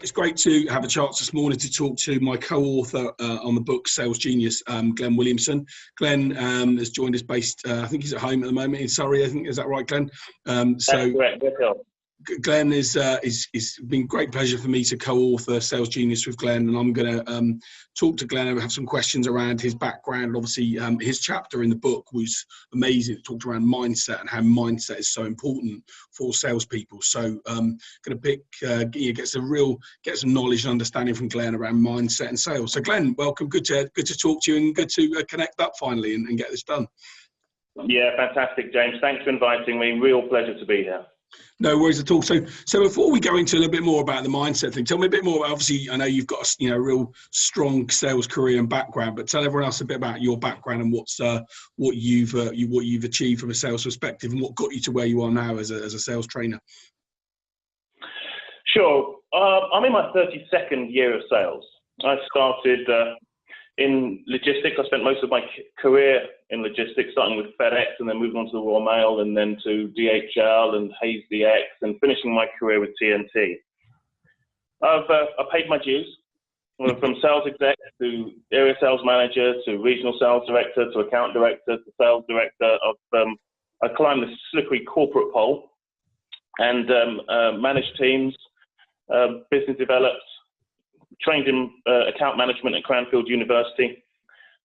it's great to have a chance this morning to talk to my co-author on the book Sales Genius, Glen Williamson. Glen has joined us based, I think he's at home at the moment in Surrey, I think. Is that right, Glen? That's correct. Glen it's been a great pleasure for me to co-author Sales Genius with Glen, and I'm going to talk to Glen and have some questions around his background. Obviously, his chapter in the book was amazing. It talked around mindset and how mindset is so important for salespeople. So, going to get some knowledge and understanding from Glen around mindset and sales. So, Glen, welcome. Good to talk to you and good to connect up finally and get this done. Yeah, fantastic, James. Thanks for inviting me. Real pleasure to be here. No worries at all. So before we go into a little bit more about the mindset thing, tell me a bit more. Obviously, I know you've got a real strong sales career and background, but tell everyone else a bit about your background and what you've achieved from a sales perspective and what got you to where you are now as a sales trainer. Sure. I'm in my 32nd year of sales. I started in logistics. I spent most of my career in logistics, starting with FedEx and then moving on to the Royal Mail and then to DHL and Hayes DX and finishing my career with TNT. I paid my dues from sales exec to area sales manager to regional sales director to account director to sales director. I climbed the slippery corporate pole and managed teams, business developed, trained in account management at Cranfield University,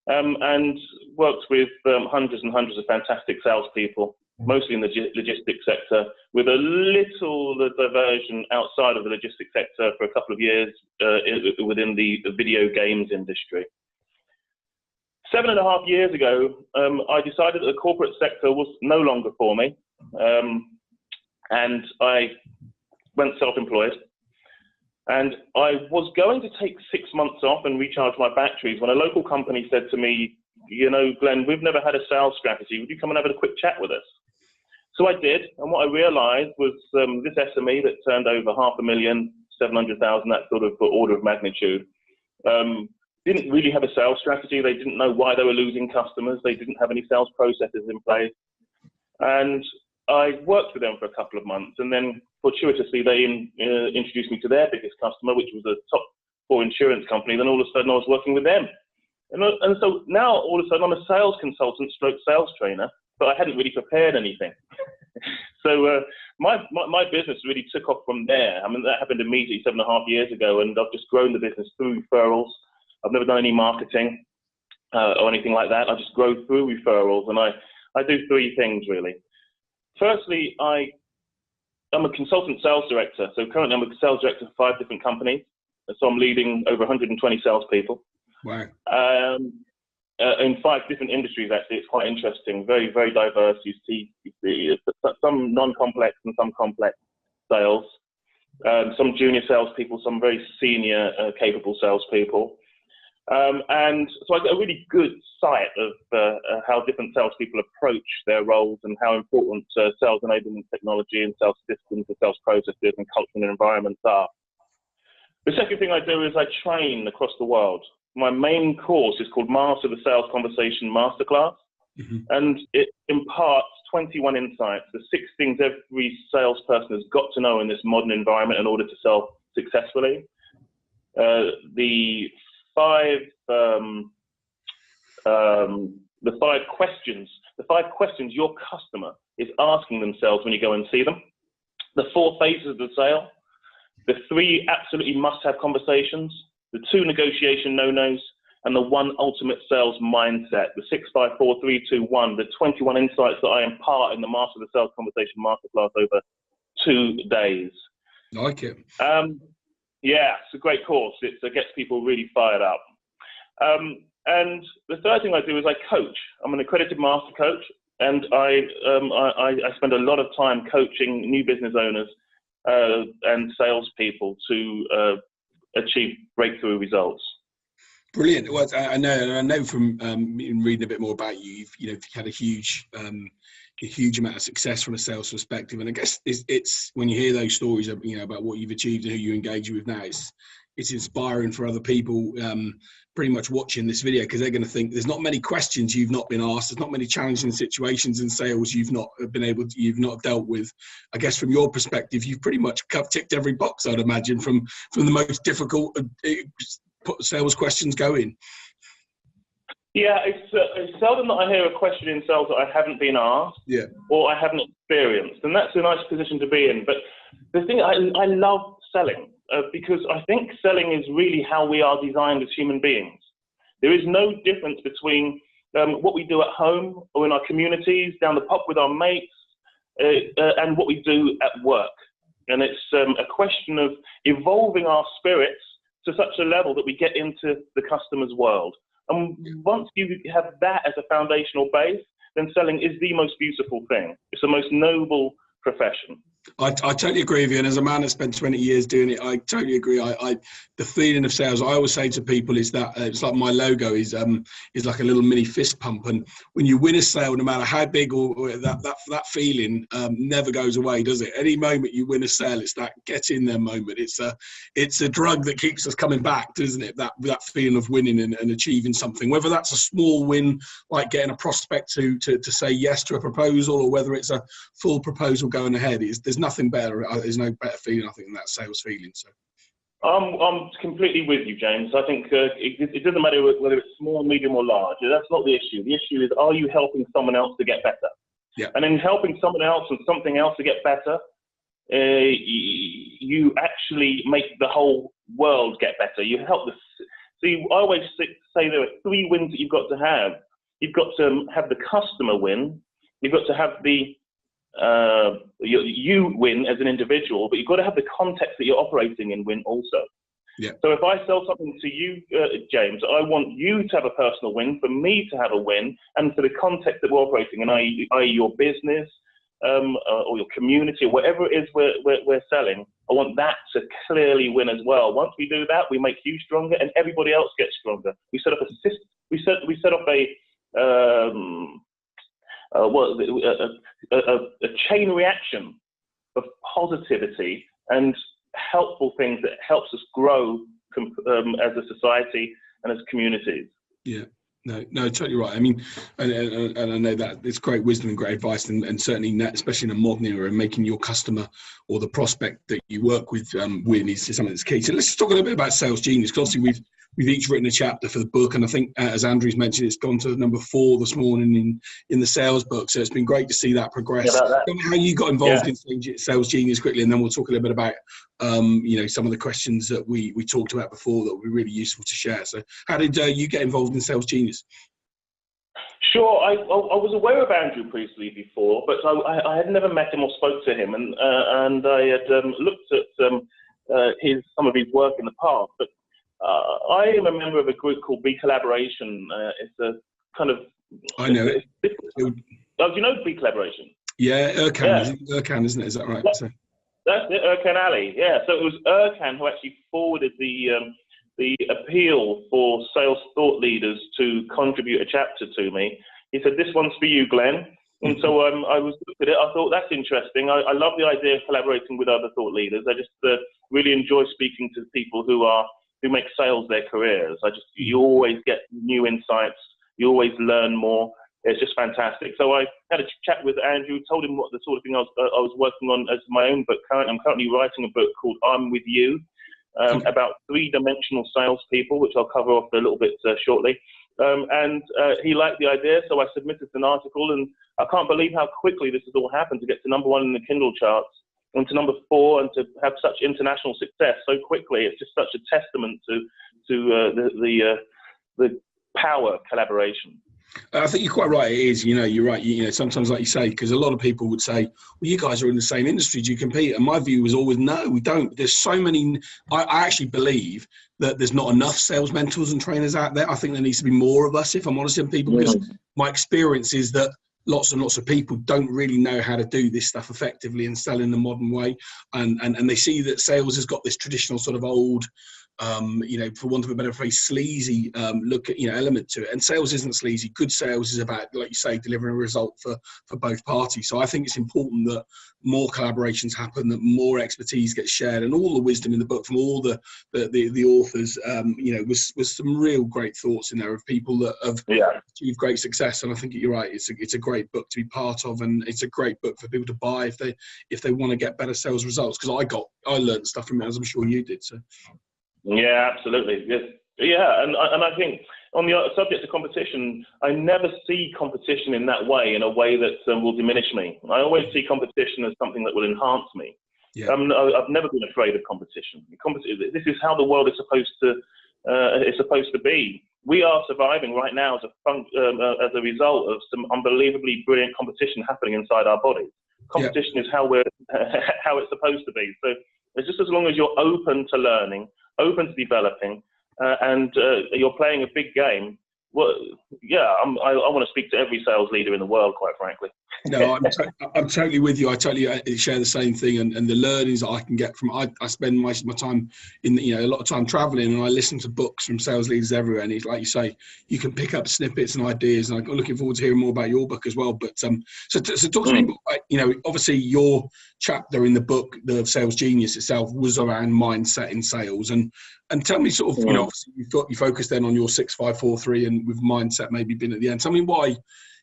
and worked with hundreds and hundreds of fantastic salespeople, mostly in the logistics sector, with a little diversion outside of the logistics sector for a couple of years within the video games industry. 7.5 years ago, I decided that the corporate sector was no longer for me, and I went self-employed. And I was going to take 6 months off and recharge my batteries when a local company said to me, Glen, we've never had a sales strategy. Would you come and have a quick chat with us? So I did. And what I realized was this SME that turned over $500,000, $700,000, that sort of order of magnitude, didn't really have a sales strategy. They didn't know why they were losing customers. They didn't have any sales processes in place. And I worked with them for a couple of months, and then fortuitously they introduced me to their biggest customer, which was a top 4 insurance company. Then all of a sudden I was working with them. And so now all of a sudden I'm a sales consultant stroke sales trainer, but I hadn't really prepared anything. So my business really took off from there. I mean, that happened immediately 7.5 years ago, and I've just grown the business through referrals. I've never done any marketing or anything like that. I just grow through referrals, and I do 3 things really. Firstly, I'm a consultant sales director. So currently I'm a sales director for 5 different companies. So I'm leading over 120 salespeople. Wow. In 5 different industries, actually. It's quite interesting. Very, very diverse. You see some non-complex and some complex sales. Some junior salespeople, some very senior, capable salespeople. And so I get a really good sight of how different salespeople approach their roles and how important sales enablement technology and sales systems and sales processes and culture and environments are. The second thing I do is I train across the world. My main course is called Master the Sales Conversation Masterclass, and it imparts 21 insights, the 6 things every salesperson has got to know in this modern environment in order to sell successfully. The 5 questions your customer is asking themselves when you go and see them, the 4 phases of the sale, the 3 absolutely must-have conversations, the 2 negotiation no-nos, and the 1 ultimate sales mindset, the 6, 5, 4, 3, 2, 1, the 21 insights that I impart in the Master of the Sales Conversation Masterclass over 2 days. I like it. Yeah, it's a great course. It gets people really fired up. And the third thing I do is I coach. I'm an accredited master coach, and I spend a lot of time coaching new business owners and salespeople to achieve breakthrough results. Brilliant. Well, I know from reading a bit more about you, you've had a huge amount of success from a sales perspective, and I guess it's when you hear those stories of, about what you've achieved and who you engage with now, it's inspiring for other people pretty much watching this video, because they're going to think there's not many questions you've not been asked. There's not many challenging situations in sales you've not dealt with. I guess from your perspective, you've pretty much ticked every box, I'd imagine, from the most difficult sales questions going. Yeah, it's seldom that I hear a question in sales that I haven't been asked, or I haven't experienced, and that's a nice position to be in. But the thing, I love selling because I think selling is really how we are designed as human beings. There is no difference between what we do at home or in our communities, down the pub with our mates, and what we do at work. And it's a question of evolving our spirits to such a level that we get into the customer's world. And once you have that as a foundational base, then selling is the most beautiful thing. It's the most noble profession. I totally agree with you. And as a man that spent 20 years doing it, I totally agree. The feeling of sales, I always say to people, is that it's like my logo is like a little mini fist pump. And when you win a sale, no matter how big or that feeling never goes away, does it? Any moment you win a sale, it's that get in there moment. It's a drug that keeps us coming back, doesn't it? That feeling of winning and achieving something, whether that's a small win, like getting a prospect to say yes to a proposal, or whether it's a full proposal going ahead. There's nothing better. There's no better feeling, I think, than that sales feeling. So I'm completely with you, James. I think it doesn't matter whether it's small, medium, or large. That's not the issue. The issue is, are you helping someone else to get better? Yeah. And in helping someone else and something else to get better, you actually make the whole world get better. You help See, I always say there are 3 wins that you've got to have. You've got to have the customer win. You've got to have the you win as an individual, but you've got to have the context that you're operating in win also. Yeah. So if I sell something to you, James, I want you to have a personal win, for me to have a win, and for the context that we're operating in, i.e. your business or your community, or whatever it is we're selling, I want that to clearly win as well. Once we do that, we make you stronger, and everybody else gets stronger. We set up a system. We set up a chain reaction of positivity and helpful things that helps us grow as a society and as communities. Yeah, no, totally right. I mean, and I know that it's great wisdom and great advice, and certainly, especially in a modern era, and making your customer or the prospect that you work with win is something that's key. So let's just talk a little bit about Sales Genius, because obviously we've each written a chapter for the book, and I think, as Andrew's mentioned, it's gone to number 4 this morning in the sales book. So it's been great to see that progress. Tell me how you got involved in Sales Genius quickly, and then we'll talk a little bit about some of the questions that we talked about before that would be really useful to share. So how did you get involved in Sales Genius? Sure, I was aware of Andrew Priestley before, but I had never met him or spoke to him, and I had looked at some of his work in the past. But I am a member of a group called B Collaboration. It's a kind of... I know it. Do you know B Collaboration? Yeah, Erkan, isn't it? Is that right? That's it, Erkan Ali. Yeah, so it was Erkan who actually forwarded the appeal for sales thought leaders to contribute a chapter to me. He said, "This one's for you, Glenn." And so I was looked at it. I thought, that's interesting. I love the idea of collaborating with other thought leaders. I just really enjoy speaking to people who make sales their careers. You always get new insights. You always learn more. It's just fantastic. So I had a chat with Andrew, told him what the sort of thing I was working on as my own book. I'm currently writing a book called I'm With You, about 3-dimensional salespeople, which I'll cover off a little bit shortly. And he liked the idea, so I submitted an article, and I can't believe how quickly this has all happened to get to number 1 in the Kindle charts, and to number 4, and to have such international success so quickly. It's just such a testament to the power of collaboration. I think you're quite right. It is, you're right. Sometimes, like you say, because a lot of people would say, well, you guys are in the same industry. Do you compete? And my view was always, no, we don't. There's so many. I actually believe that there's not enough sales mentors and trainers out there. I think there needs to be more of us, if I'm honest with people, because my experience is that lots and lots of people don't really know how to do this stuff effectively and sell in the modern way. And they see that sales has got this traditional sort of old you know, for want of a better phrase, sleazy look at, you know, element to it. And sales isn't sleazy. Good sales is about, like you say, delivering a result for both parties. So I think it's important that more collaborations happen, that more expertise gets shared, and all the wisdom in the book from all the authors, you know, was some real great thoughts in there of people that have achieved great success. And I think you're right. It's a great book to be part of, and it's a great book for people to buy if they want to get better sales results. Because I learned stuff from it, as I'm sure you did. So. Yeah, absolutely. Yes. Yeah, and I think on the subject of competition, I never see competition in that way, in a way that will diminish me. I always see competition as something that will enhance me. Yeah. I've never been afraid of competition. This is how the world is supposed to be. We are surviving right now as a result of some unbelievably brilliant competition happening inside our bodies. Competition is how it's supposed to be. So it's just as long as you're open to learning, open to developing, and you're playing a big game. Well, yeah, I want to speak to every sales leader in the world, quite frankly. No, I'm totally with you. I totally share the same thing, and the learnings that I can get from. I spend most of my time a lot of time traveling, and I listen to books from sales leaders everywhere. And it's like you say, you can pick up snippets and ideas. And I'm looking forward to hearing more about your book as well. But so talk to me. Obviously your chapter in the book, the Sales Genius itself, was around mindset in sales, and tell me sort of, obviously you focus then on your 6-5-4-3, and with mindset maybe been at the end. Tell me why.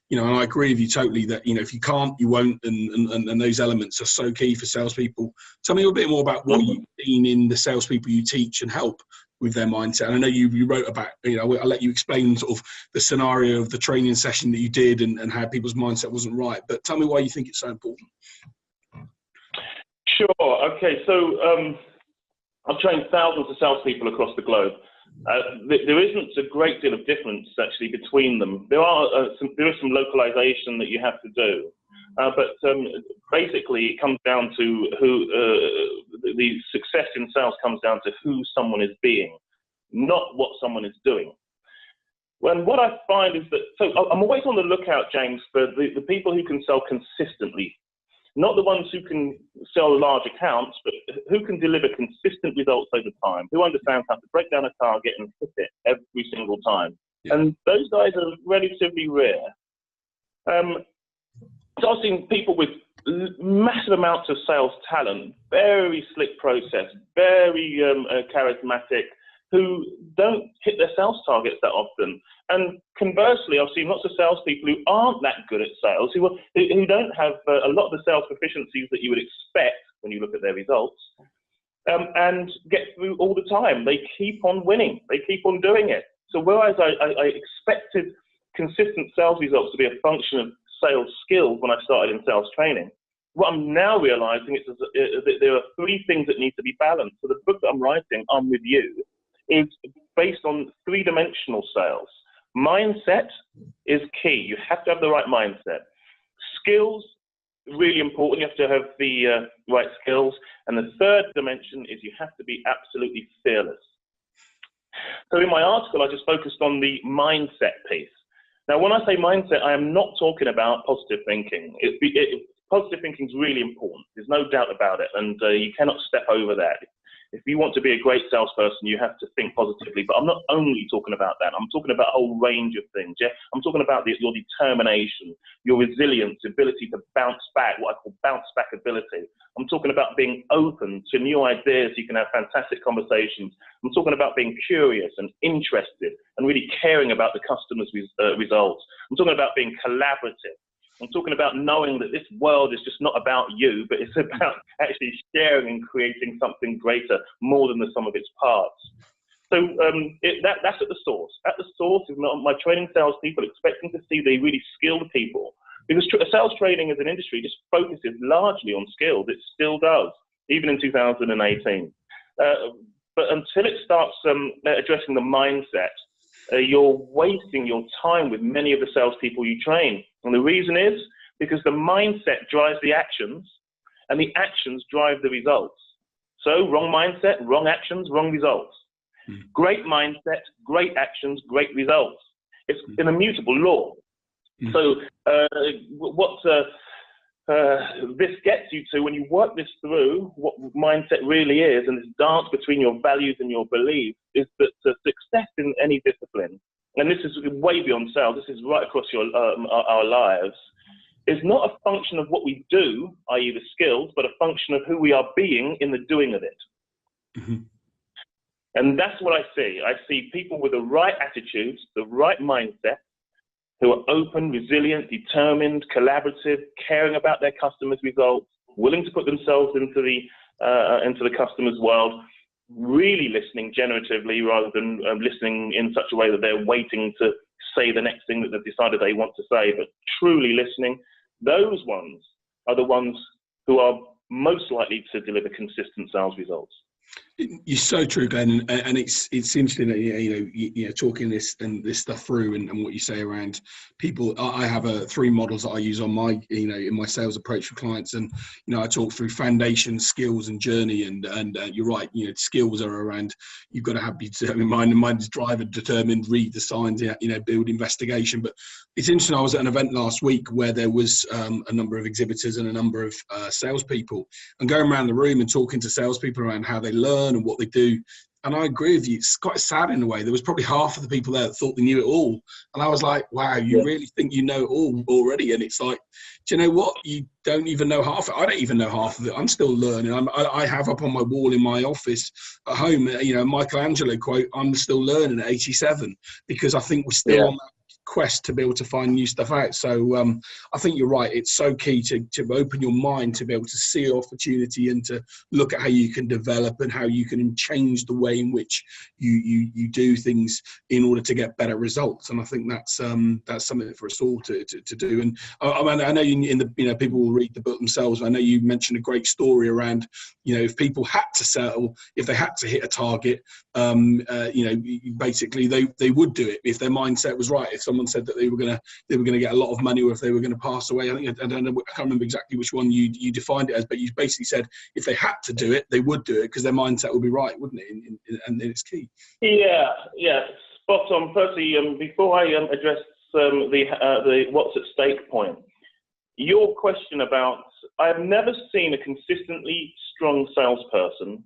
And I agree with you totally that, if you can't, you won't, and those elements are so key for salespeople. Tell me a bit more about what you've seen in the salespeople you teach and help with their mindset. And I know you wrote about, I'll let you explain sort of the scenario of the training session that you did and how people's mindset wasn't right. But tell me why you think it's so important. Sure. Okay. So I've trained thousands of salespeople across the globe. There isn't a great deal of difference actually between them. There is some localization that you have to do, but basically it comes down to the success in sales comes down to who someone is being, not what someone is doing. When what I find is that, so I'm always on the lookout, James, for the people who can sell consistently. Not the ones who can sell large accounts, but who can deliver consistent results over time, who understands how to break down a target and hit it every single time. Yeah. And those guys are relatively rare. So I've seen people with massive amounts of sales talent, very slick process, very charismatic, who don't hit their sales targets that often. And conversely, I've seen lots of salespeople who aren't that good at sales, who don't have a lot of the sales proficiencies that you would expect when you look at their results, and get through all the time. They keep on winning. They keep on doing it. So whereas I expected consistent sales results to be a function of sales skills when I started in sales training, what I'm now realizing is that there are three things that need to be balanced. So the book that I'm writing, I'm With You, is based on three-dimensional sales. Mindset is key. You have to have the right mindset. Skills, really important. You have to have the right skills. And the third dimension is you have to be absolutely fearless. So in my article, I just focused on the mindset piece. Now, when I say mindset, I am not talking about positive thinking. Positive thinking is really important. There's no doubt about it. And you cannot step over that. If you want to be a great salesperson, you have to think positively. But I'm not only talking about that. I'm talking about a whole range of things. Yeah, I'm talking about your determination, your resilience, ability to bounce back, what I call bounce back ability. I'm talking about being open to new ideas. You can have fantastic conversations. I'm talking about being curious and interested and really caring about the customer's results. I'm talking about being collaborative. I'm talking about knowing that this world is just not about you, but it's about actually sharing and creating something greater, more than the sum of its parts. So that's at the source. At the source is my training salespeople, expecting to see the really skilled people. Because sales training as an industry just focuses largely on skills. It still does, even in 2018. But until it starts addressing the mindset, you're wasting your time with many of the salespeople you train. And the reason is because the mindset drives the actions, and the actions drive the results. So wrong mindset, wrong actions, wrong results. Great mindset, great actions, great results. It's an immutable law. So this gets you to, when you work this through, what mindset really is, and this dance between your values and your beliefs, is that success in any discipline, and this is way beyond sales, this is right across our lives, is not a function of what we do, i.e. the skills, but a function of who we are being in the doing of it. Mm-hmm. And that's what I see. I see people with the right attitudes, the right mindset, who are open, resilient, determined, collaborative, caring about their customers' results, willing to put themselves into the customer's world, really listening generatively rather than listening in such a way that they're waiting to say the next thing that they've decided they want to say, but truly listening. Those ones are the ones who are most likely to deliver consistent sales results. You're so true, Glenn, and it's interesting that you know talking this stuff through and what you say around people. I have 3 models that I use on my in my sales approach for clients, and I talk through foundation, skills, and journey. And you're right, skills are around. You've got to have determined mind, and mind is driven, determined, read the signs, build investigation. But it's interesting. I was at an event last week where there was a number of exhibitors and a number of salespeople, and going around the room and talking to salespeople around how they learn and what they do. And I agree with you. It's quite sad in a way. There was probably half of the people there that thought they knew it all. And I was like, wow, you really think you know it all already? And it's like, do you know what? You don't even know half of it. I don't even know half of it. I'm still learning. I have up on my wall in my office at home, Michelangelo quote, I'm still learning at 87, because I think we're still on that quest to be able to find new stuff out. So I think you're right. It's so key to open your mind to be able to see opportunity and to look at how you can develop and how you can change the way in which you do things in order to get better results. And I think that's something for us all to do. And I know people will read the book themselves. I know you mentioned a great story around if people had to sell, if they had to hit a target, basically they would do it if their mindset was right. If someone said that they were going to get a lot of money, or if they were going to pass away, I can't remember exactly which one you defined it as, but you basically said if they had to do it, they would do it because their mindset would be right, wouldn't it? And it's key. Yeah, spot on. Firstly, before I address the what's at stake point, your question about, I've never seen a consistently strong salesperson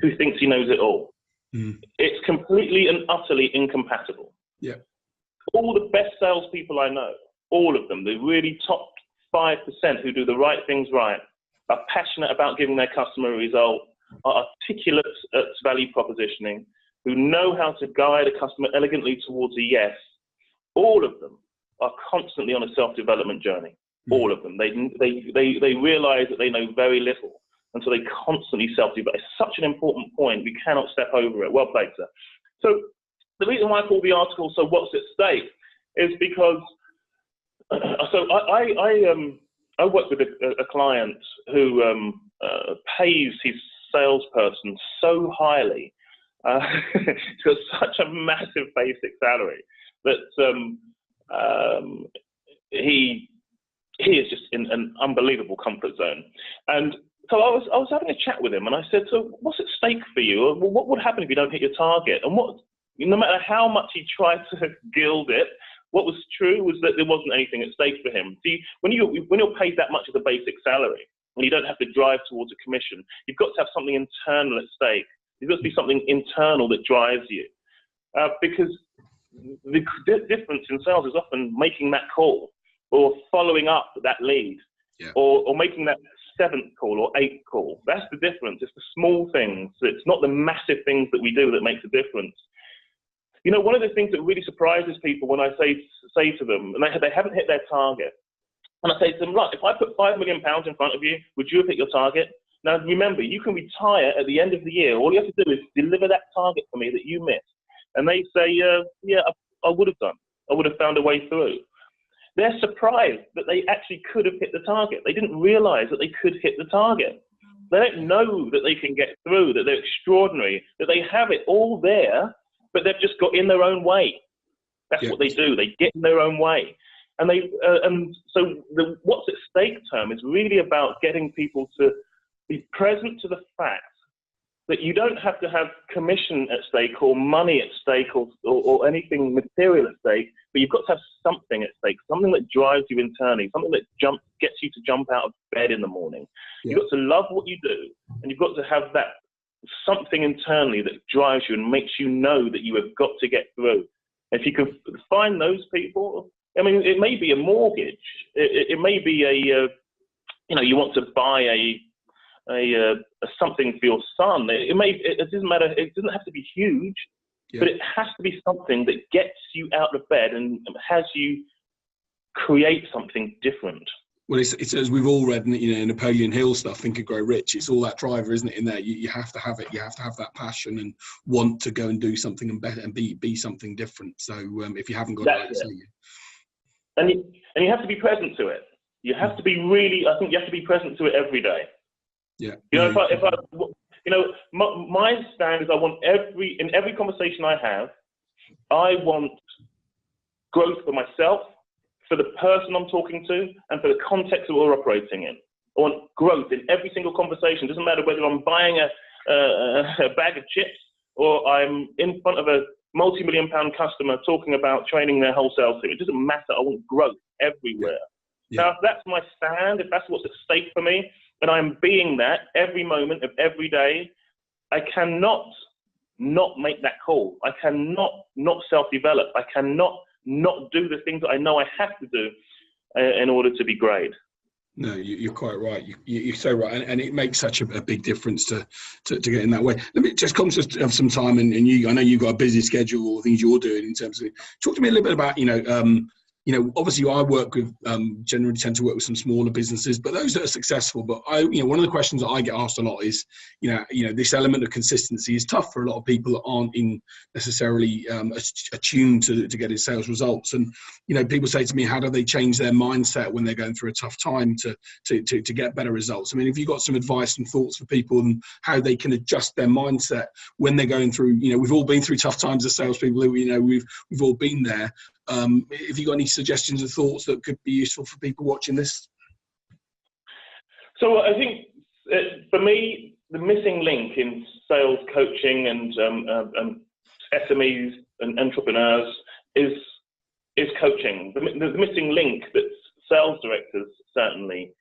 who thinks he knows it all. Mm. It's completely and utterly incompatible. Yeah. All the best salespeople I know, all of them, the really top 5% who do the right things right, are passionate about giving their customer a result, are articulate at value propositioning, who know how to guide a customer elegantly towards a yes. All of them are constantly on a self-development journey. All of them. They realize that they know very little, and so they constantly self-develop. It's such an important point. We cannot step over it. Well played, sir. So the reason why I call the article "So What's at Stake" is because I work with a client who pays his salesperson so highly. He's got such a massive basic salary that he is just in an unbelievable comfort zone. And so I was having a chat with him, and I said, "So what's at stake for you? What would happen if you don't hit your target?" And no matter how much he tried to gild it, what was true was that there wasn't anything at stake for him. See, when you're paid that much as a basic salary, and you don't have to drive towards a commission, you've got to have something internal at stake. There's got to be something internal that drives you, because the difference in sales is often making that call, or following up that lead, or making that 7th call or 8th call. That's the difference. It's the small things. It's not the massive things that we do that makes a difference. One of the things that really surprises people when I say to them, and they haven't hit their target, and I say to them, right, if I put £5 million in front of you, would you have hit your target? Now, remember, you can retire at the end of the year. All you have to do is deliver that target for me that you missed. And they say, yeah, I would have done. I would have found a way through. They're surprised that they actually could have hit the target. They didn't realize that they could hit the target. They don't know that they can get through, that they're extraordinary, that they have it all there, but they've just got in their own way. That's what they do. They get in their own way. And so the what's at stake term is really about getting people to be present to the fact that you don't have to have commission at stake or money at stake or anything material at stake, but you've got to have something at stake, something that drives you internally, something that gets you to jump out of bed in the morning. Yeah. You've got to love what you do, and you've got to have that something internally that drives you and makes you know that you have got to get through. If you can find those people, I mean, it may be a mortgage, it may be you want to buy a something for your son. It doesn't matter. It doesn't have to be huge, but it has to be something that gets you out of bed and has you create something different. Well, it's as we've all read, Napoleon Hill stuff, Think and Grow Rich. It's all that driver, isn't it? In there, you have to have it. You have to have that passion and want to go and do something and better and be something different. So if you haven't got that, and you have to be present to it. You have to be I think you have to be present to it every day. Yeah. My stand is I want in every conversation I have, I want growth for myself, for the person I'm talking to, and for the context that we're operating in. I want growth in every single conversation. It doesn't matter whether I'm buying a bag of chips or I'm in front of a multi-million-pound customer talking about training their wholesale team. It doesn't matter. I want growth everywhere. Yeah. Now, if that's my stand, if that's what's at stake for me, and I'm being that every moment of every day, I cannot not make that call. I cannot not self-develop. I cannot not do the things that I know I have to do in order to be great. No, you're quite right. You're so right, and it makes such a big difference to get in that way. Let me just conscious of some time, and I know you've got a busy schedule, or things you're doing in terms of. Talk to me a little bit about obviously I work with, generally tend to work with some smaller businesses, but those that are successful. But one of the questions that I get asked a lot is, this element of consistency is tough for a lot of people that aren't necessarily attuned to getting sales results. And, people say to me, how do they change their mindset when they're going through a tough time to get better results? I mean, have you got some advice and thoughts for people on how they can adjust their mindset when they're going through, we've all been through tough times as salespeople, we've all been there. Have you got any suggestions and thoughts that could be useful for people watching this? So I think for me, the missing link in sales coaching and SMEs and entrepreneurs is coaching. The missing link that sales directors certainly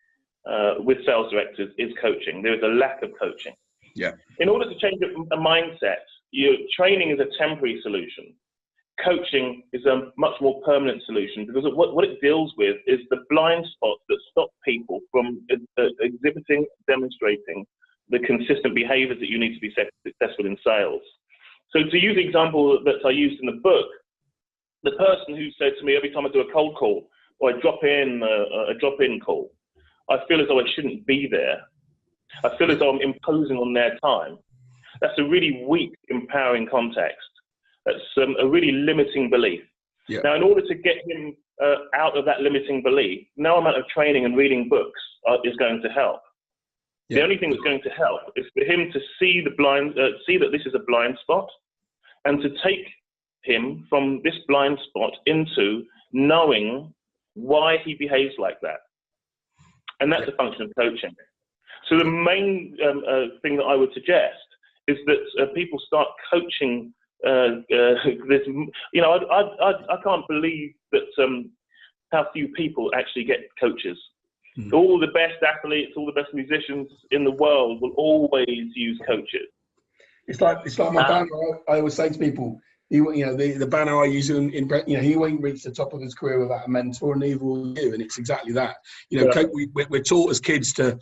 with sales directors is coaching. There is a lack of coaching. Yeah. In order to change a mindset, training is a temporary solution. Coaching is a much more permanent solution, because what it deals with is the blind spots that stop people from exhibiting, demonstrating the consistent behaviors that you need to be successful in sales. So to use the example that I used in the book, the person who said to me every time I do a cold call or a drop-in call, I feel as though I shouldn't be there. I feel as though I'm imposing on their time. That's a really weak, empowering context. That's a really limiting belief. Yeah. Now, in order to get him out of that limiting belief, no amount of training and reading books is going to help. Yeah. The only thing that's going to help is for him to see that this is a blind spot, and to take him from this blind spot into knowing why he behaves like that. And that's a function of coaching. So the main thing that I would suggest is that people start coaching this. I can't believe that how few people actually get coaches. All the best athletes, all the best musicians in the world will always use coaches. It's like my banner. I always say to people, the banner I use he won't reach the top of his career without a mentor, and neither will you. And it's exactly that. We're taught as kids to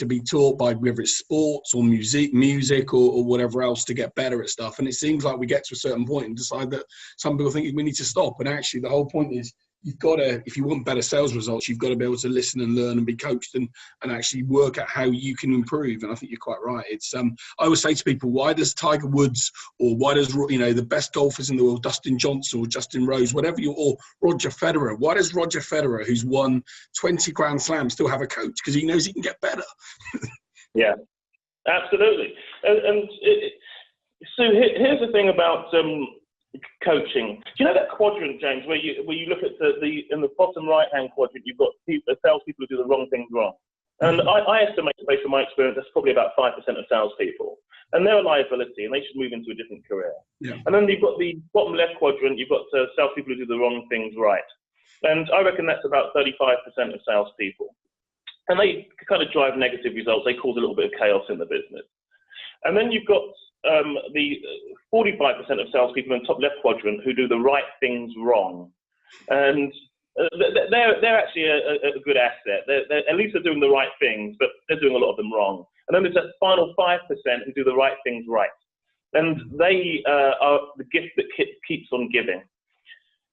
be taught by, whether it's sports or music or whatever else, to get better at stuff. And it seems like we get to a certain point and decide that some people think we need to stop. And actually, the whole point is, you've got to, if you want better sales results, you've got to be able to listen and learn and be coached and actually work out how you can improve. And I think you're quite right. It's I always say to people, why does Tiger Woods, or why does the best golfers in the world, Dustin Johnson or Justin Rose, whatever or Roger Federer, why does Roger Federer, who's won 20 Grand Slams, still have a coach? Because he knows he can get better. Yeah, absolutely. So here's the thing about coaching. Do you know that quadrant, James, where you look at in the bottom right hand quadrant, you've got salespeople who do the wrong things wrong, and I estimate, based on my experience, that's probably about 5% of salespeople. and they're a liability, and they should move into a different career. Yeah. And then you've got the bottom left quadrant, you've got salespeople who do the wrong things right. And I reckon that's about 35% of salespeople. And they kind of drive negative results. They cause a little bit of chaos in the business. And then you've got the 45% of salespeople in the top left quadrant who do the right things wrong. And they're actually a good asset. At least they're doing the right things, but they're doing a lot of them wrong. And then there's that final 5% who do the right things right. And they are the gift that keeps on giving.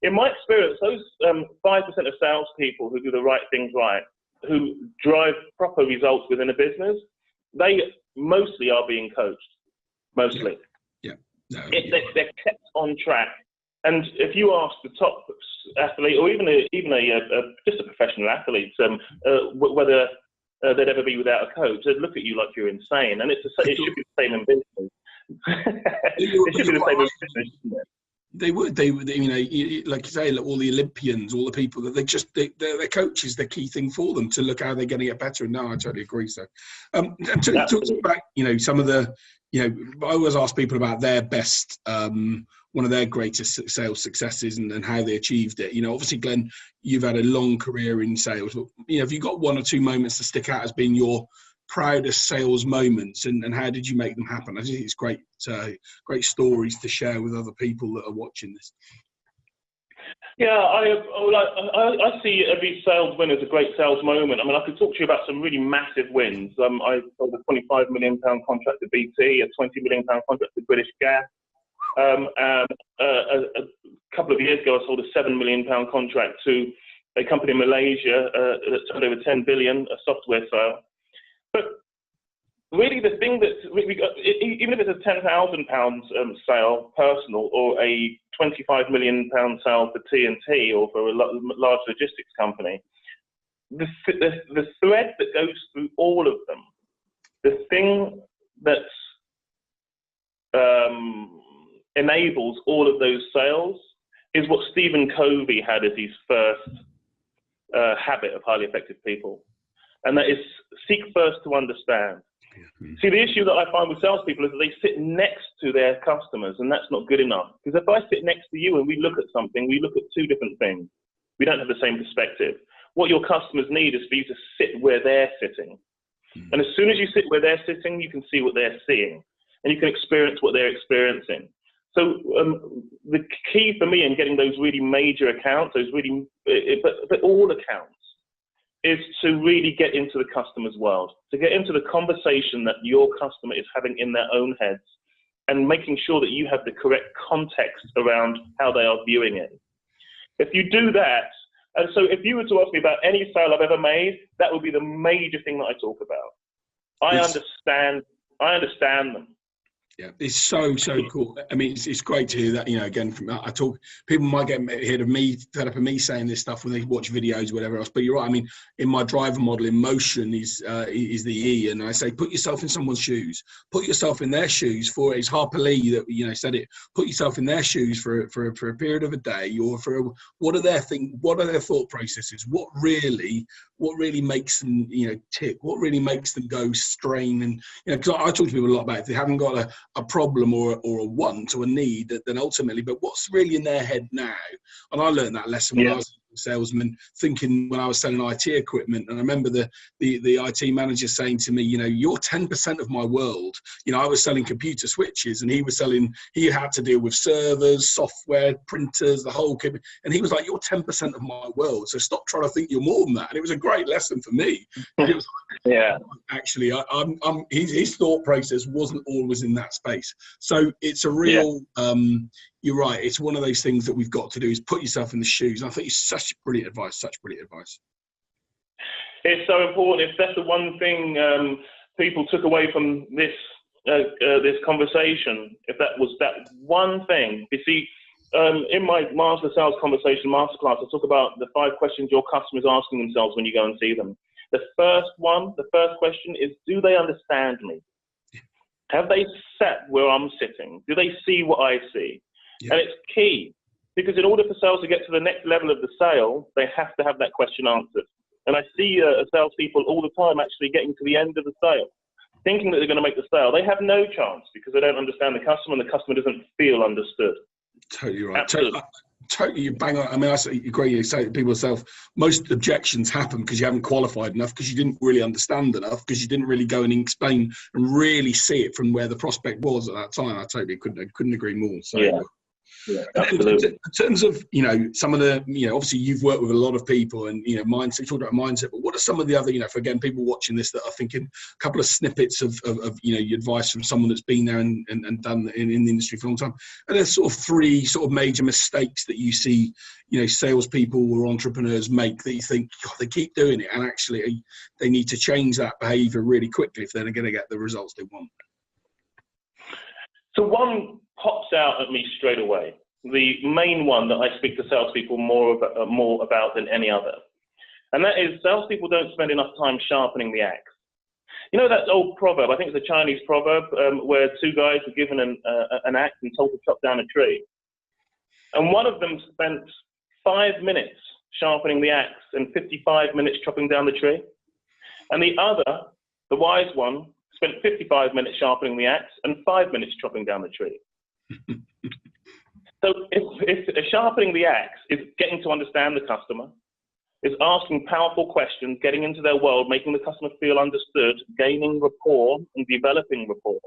In my experience, those 5% of salespeople who do the right things right, who drive proper results within a business, they mostly are being coached. Mostly. Yeah. No, they're kept on track. And if you ask the top athlete, or even just a professional athlete, whether they'd ever be without a coach, they'd look at you like you're insane. And it should be the same in business. It should be the same in business, shouldn't it? They would, like you say, all the Olympians, all the people that their coaches, the key thing for them to look how they're going to get better. And no, I totally agree. So, talking about, some of the, I always ask people about their best, one of their greatest sales successes and how they achieved it. Obviously, Glenn, you've had a long career in sales. But, have you got one or two moments to stick out as being your proudest sales moments, and how did you make them happen? I think it's great stories to share with other people that are watching this. Yeah, I see every sales win as a great sales moment. I mean, I could talk to you about some really massive wins. I sold a £25 million contract to BT, a £20 million contract to British Gas. A couple of years ago, I sold a £7 million contract to a company in Malaysia that turned over 10 billion, a software sale. But really, the thing that we got, even if it's a £10,000 sale, personal, or a £25 million sale for TNT or for a large logistics company, the thread that goes through all of them, the thing that enables all of those sales is what Stephen Covey had as his first habit of highly effective people. And that is seek first to understand. See, the issue that I find with salespeople is that they sit next to their customers, and that's not good enough. Because if I sit next to you and we look at something, we look at two different things. We don't have the same perspective. What your customers need is for you to sit where they're sitting. And as soon as you sit where they're sitting, you can see what they're seeing, and you can experience what they're experiencing. So the key for me in getting those really major accounts, but all accounts, is to really get into the customer's world, to get into the conversation that your customer is having in their own heads, and making sure that you have the correct context around how they are viewing it. If you do that, and so if you were to ask me about any sale I've ever made, that would be the major thing that I talk about. I understand them. Yeah, it's so cool. I mean, it's great to hear that. Again, people might get fed up of me saying this stuff when they watch videos, whatever else. But you're right. I mean, in my driver model, emotion is the E, and I say put yourself in someone's shoes, put yourself in their shoes. For it's Harper Lee that said it. Put yourself in their shoes for a period of a day, or what are their thought processes? What really makes them tick? What really makes them go strain? And because I talk to people a lot about if they haven't got a problem or a want or a need, then ultimately, but what's really in their head now? And I learned that lesson when I was a salesman, thinking when I was selling IT equipment. And I remember the IT manager saying to me, you're 10% of my world. I was selling computer switches, and he had to deal with servers, software, printers, the whole kit. And he was like, you're 10% of my world. So stop trying to think you're more than that. And it was a great lesson for me. It was like, actually, his thought process wasn't always in that space. So it's a real, you're right. It's one of those things that we've got to do is put yourself in the shoes. And I think it's such brilliant advice, It's so important. If that's the one thing people took away from this conversation, if that was that one thing. You see, in my Master Sales Conversation Masterclass, I talk about the 5 questions your customers are asking themselves when you go and see them. The first question is, do they understand me? Have they sat where I'm sitting? Do they see what I see? Yeah. And it's key, because in order for sales to get to the next level of the sale, they have to have that question answered. And I see salespeople all the time actually getting to the end of the sale, thinking that they're going to make the sale, they have no chance because they don't understand the customer and the customer doesn't feel understood. Totally right. Absolutely. Totally, you bang on. I mean, I agree. You say people yourself, most objections happen because you haven't qualified enough, because you didn't really understand enough, because you didn't really go and explain and really see it from where the prospect was at that time. I totally couldn't agree more. So. Yeah, absolutely. In terms of, some of the, obviously you've worked with a lot of people and, mindset, you talked about mindset, but what are some of the other, for again, people watching this that are thinking a couple of snippets of your advice from someone that's been there and done in the industry for a long time? And there's sort of three sort of major mistakes that you see, salespeople or entrepreneurs make that you think, God, they keep doing it. And actually they need to change that behavior really quickly if they're going to get the results they want. So one pops out at me straight away. The main one that I speak to salespeople more about than any other. And that is, salespeople don't spend enough time sharpening the axe. You know that old proverb, I think it's a Chinese proverb, where two guys were given an axe and told to chop down a tree. And one of them spent 5 minutes sharpening the axe and 55 minutes chopping down the tree. And the other, the wise one, spent 55 minutes sharpening the axe and 5 minutes chopping down the tree. So if sharpening the axe is getting to understand the customer, is asking powerful questions, getting into their world, making the customer feel understood, gaining rapport and developing rapport,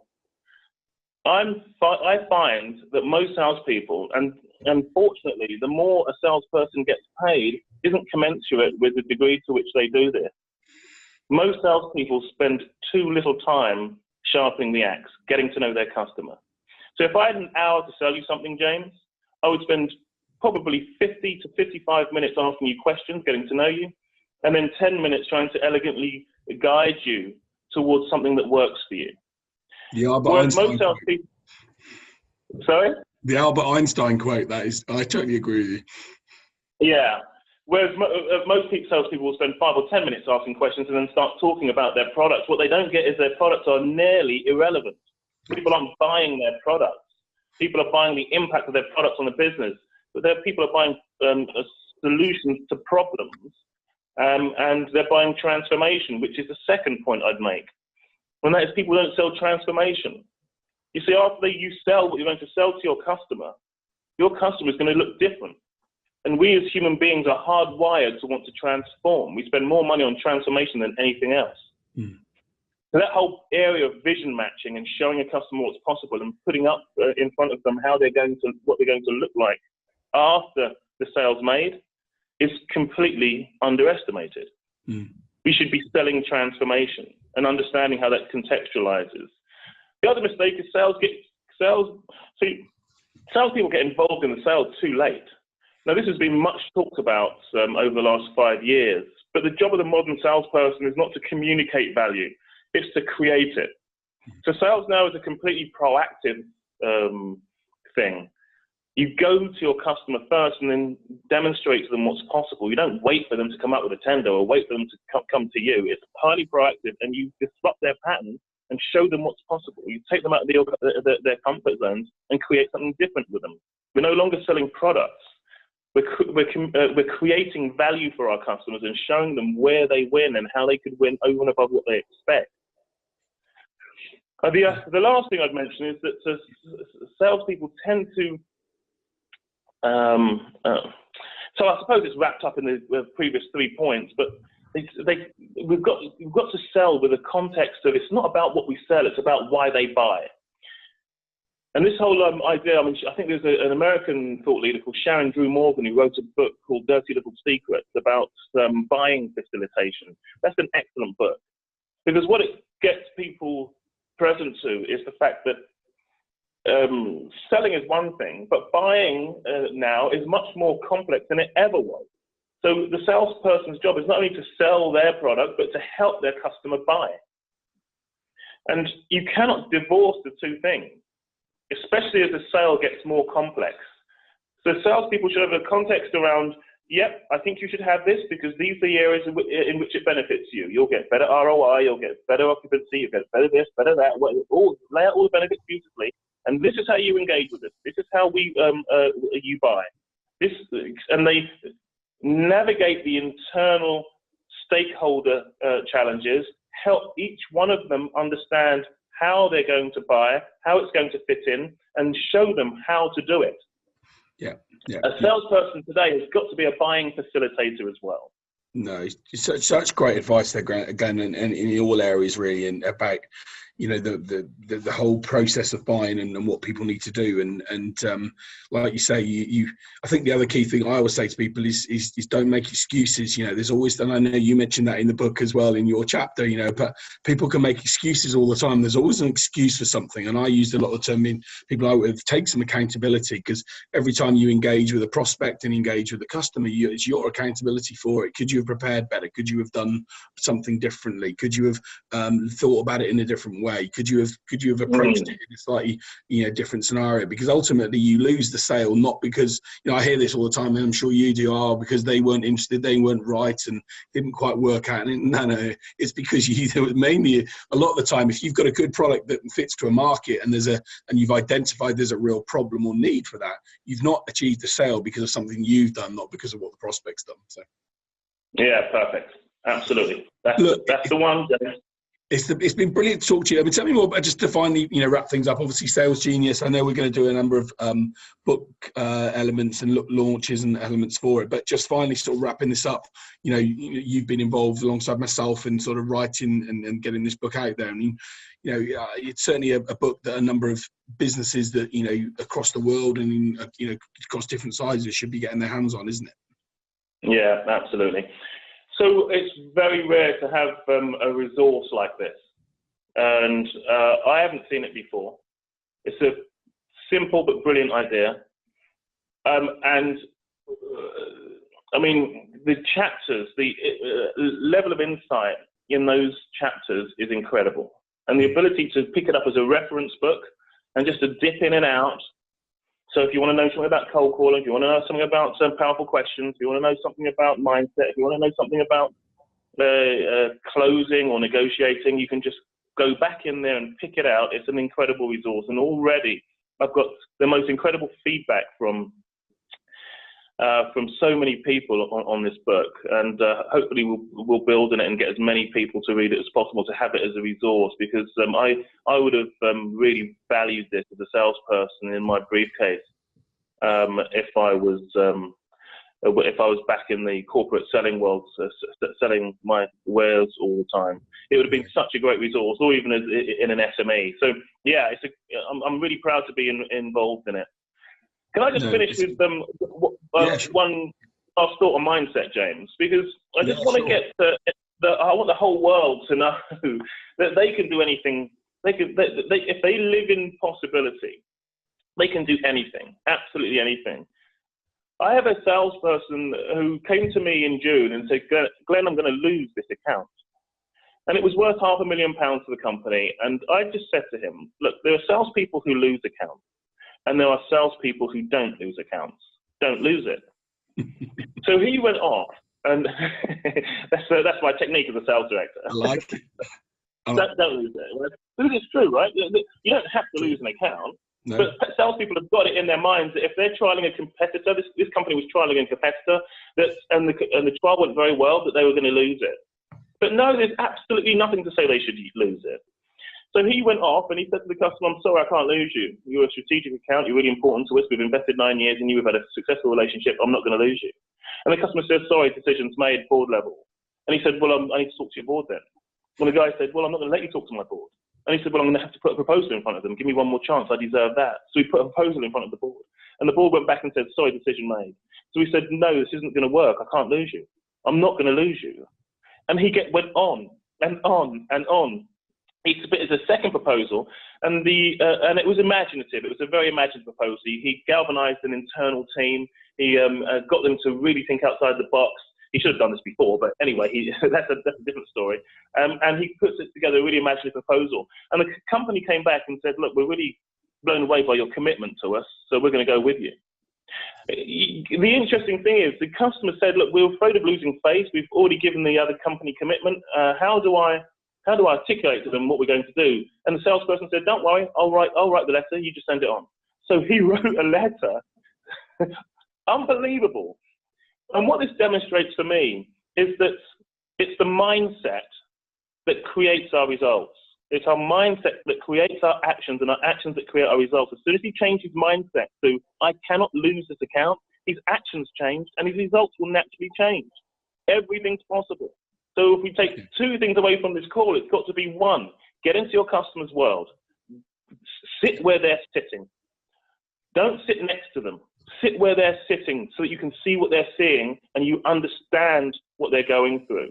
I find that most salespeople, and unfortunately, the more a salesperson gets paid isn't commensurate with the degree to which they do this. Most salespeople spend too little time sharpening the axe, getting to know their customer. So if I had an hour to sell you something, James, I would spend probably 50 to 55 minutes asking you questions, getting to know you, and then 10 minutes trying to elegantly guide you towards something that works for you. The Albert Einstein quote. Sorry? The Albert Einstein quote, I totally agree with you. Yeah. Whereas most salespeople will spend 5 or 10 minutes asking questions and then start talking about their products. What they don't get is their products are nearly irrelevant. People aren't buying their products. People are buying the impact of their products on the business. But people are buying solutions to problems, and they're buying transformation, which is the second point I'd make. And that is, people don't sell transformation. You see, after you sell what you're going to sell to your customer is going to look different. And we as human beings are hardwired to want to transform. We spend more money on transformation than anything else. Mm. So that whole area of vision matching and showing a customer what's possible and putting up in front of them what they're going to look like after the sale's made is completely underestimated. Mm. We should be selling transformation and understanding how that contextualizes. The other mistake is salespeople get involved in the sale too late. Now, this has been much talked about over the last 5 years, but the job of the modern salesperson is not to communicate value, it's to create it. So sales now is a completely proactive thing. You go to your customer first and then demonstrate to them what's possible. You don't wait for them to come up with a tender or wait for them to come to you. It's highly proactive, and you disrupt their pattern and show them what's possible. You take them out of their comfort zones and create something different with them. We're no longer selling products. We're creating value for our customers and showing them where they win and how they could win over and above what they expect. The last thing I'd mention is that salespeople tend to, so I suppose it's wrapped up in the previous 3 points, but we've got to sell with a context of, it's not about what we sell, it's about why they buy. And this whole idea, I think there's an American thought leader called Sharon Drew Morgan who wrote a book called Dirty Little Secrets about buying facilitation. That's an excellent book, because what it gets people present to is the fact that selling is one thing, but buying now is much more complex than it ever was. So the salesperson's job is not only to sell their product, but to help their customer buy. And you cannot divorce the two things, especially as the sale gets more complex. So salespeople should have a context around, yep, I think you should have this because these are the areas in which it benefits you. You'll get better ROI, you'll get better occupancy, you'll get better this, better that, lay out all the benefits beautifully. And this is how you engage with it. This is how you buy. And they navigate the internal stakeholder challenges, help each one of them understand how they're going to buy, how it's going to fit in, and show them how to do it. Yeah. A salesperson today has got to be a buying facilitator as well. No, it's such great advice there, Glenn, and in all areas really, and about the whole process of buying and what people need to do, and like you say, you I think the other key thing I always say to people is don't make excuses. There's always, and I know you mentioned that in the book as well in your chapter, but people can make excuses all the time. There's always an excuse for something, and I used a lot of the term in people out with take some accountability, because every time you engage with a prospect and engage with a customer, it's your accountability for it. Could you have prepared better? Could you have done something differently? Could you have thought about it in a different way? Could you have approached it in a slightly different scenario? Because ultimately you lose the sale, not because I hear this all the time, and I'm sure you do, because they weren't interested, they weren't right, and didn't quite work out. And no, it's because mainly a lot of the time, if you've got a good product that fits to a market and you've identified there's a real problem or need for that, you've not achieved the sale because of something you've done, not because of what the prospect's done. So yeah, perfect, absolutely. That's the one. It's been brilliant to talk to you. Tell me more about, just to finally wrap things up. Obviously, Sales Genius. I know we're going to do a number of book elements and launches and elements for it. But just finally, sort of wrapping this up. You've been involved alongside myself in sort of writing and getting this book out there. It's certainly a book that a number of businesses that across the world and across different sizes should be getting their hands on, isn't it? Yeah, absolutely. So it's very rare to have a resource like this, and I haven't seen it before. It's a simple but brilliant idea, and the chapters, the level of insight in those chapters is incredible, and the ability to pick it up as a reference book and just to dip in and out. So if you want to know something about cold calling, if you want to know something about some powerful questions, if you want to know something about mindset, if you want to know something about closing or negotiating, you can just go back in there and pick it out. It's an incredible resource. And already I've got the most incredible feedback from so many people on this book. And hopefully we'll build on it and get as many people to read it as possible, to have it as a resource, because I would have really valued this as a salesperson in my briefcase if I was back in the corporate selling world, selling my wares all the time. It would have been such a great resource, or even in an SME. So yeah, I'm really proud to be involved in it. Can I just finish with one last thought on mindset, James? Because I just want to get I want the whole world to know that they can do anything. If they live in possibility, they can do anything, absolutely anything. I have a salesperson who came to me in June and said, Glenn, I'm going to lose this account. And it was worth £500,000 to the company. And I just said to him, look, there are salespeople who lose accounts, and there are salespeople who don't lose accounts. Don't lose it. So he went off, and that's my technique as a sales director. I like it. Don't lose it. Right? Because it's true, right? You don't have to lose an account. No. But salespeople have got it in their minds that if they're trialing a competitor, this company was trialing a competitor, and the trial went very well, that they were going to lose it. But no, there's absolutely nothing to say they should lose it. So he went off and he said to the customer, I'm sorry, I can't lose you. You're a strategic account. You're really important to us. We've invested 9 years in you. We've had a successful relationship. I'm not going to lose you. And the customer said, sorry, decision's made, board level. And he said, well, I need to talk to your board then. Well, the guy said, well, I'm not going to let you talk to my board. And he said, well, I'm going to have to put a proposal in front of them. Give me one more chance. I deserve that. So he put a proposal in front of the board. And the board went back and said, sorry, decision made. So he said, no, this isn't going to work. I can't lose you. I'm not going to lose you. And he went on and on and on. He submitted a second proposal, and it was imaginative. It was a very imaginative proposal. He galvanized an internal team. He got them to really think outside the box. He should have done this before, but anyway, that's a different story. And he puts it together, a really imaginative proposal. And the company came back and said, look, we're really blown away by your commitment to us, so we're going to go with you. The interesting thing is the customer said, look, we're afraid of losing face. We've already given the other company commitment. How do I articulate to them what we're going to do? And the salesperson said, don't worry, I'll write the letter, you just send it on. So he wrote a letter. Unbelievable. And what this demonstrates for me is that it's the mindset that creates our results. It's our mindset that creates our actions, and our actions that create our results. As soon as he changed his mindset to, I cannot lose this account, his actions changed and his results will naturally change. Everything's possible. So if we take two things away from this call, it's got to be one, get into your customer's world. Sit where they're sitting. Don't sit next to them. Sit where they're sitting so that you can see what they're seeing and you understand what they're going through.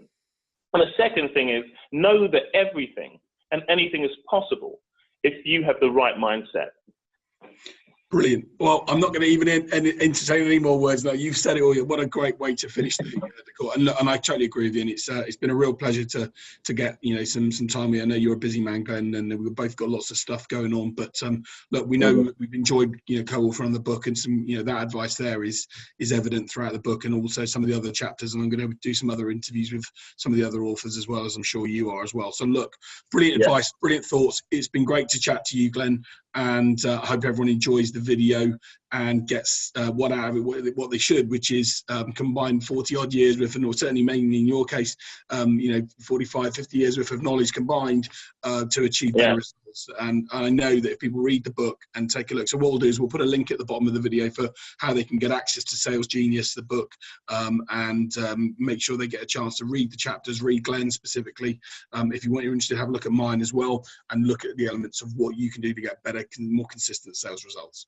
And the second thing is, know that everything and anything is possible if you have the right mindset. Brilliant. Well, I'm not going to even entertain any more words now. You've said it all. What a great way to finish the call. And I totally agree with you. And it's been a real pleasure to get some time here. I know you're a busy man, Glenn, and we've both got lots of stuff going on. But look, we know we've enjoyed co-authoring on the book, and some that advice there is evident throughout the book, and also some of the other chapters. And I'm going to do some other interviews with some of the other authors as well, as I'm sure you are as well. So look, brilliant advice, brilliant thoughts. It's been great to chat to you, Glenn. And I hope everyone enjoys the video and gets what out of it, what they should, which is combine 40 odd years with, or certainly mainly in your case, 45, 50 years worth of knowledge combined to achieve better results. And I know that if people read the book and take a look, so what we'll do is we'll put a link at the bottom of the video for how they can get access to Sales Genius, the book, and make sure they get a chance to read the chapters, read Glenn specifically. If you're interested, have a look at mine as well and look at the elements of what you can do to get better, more consistent sales results.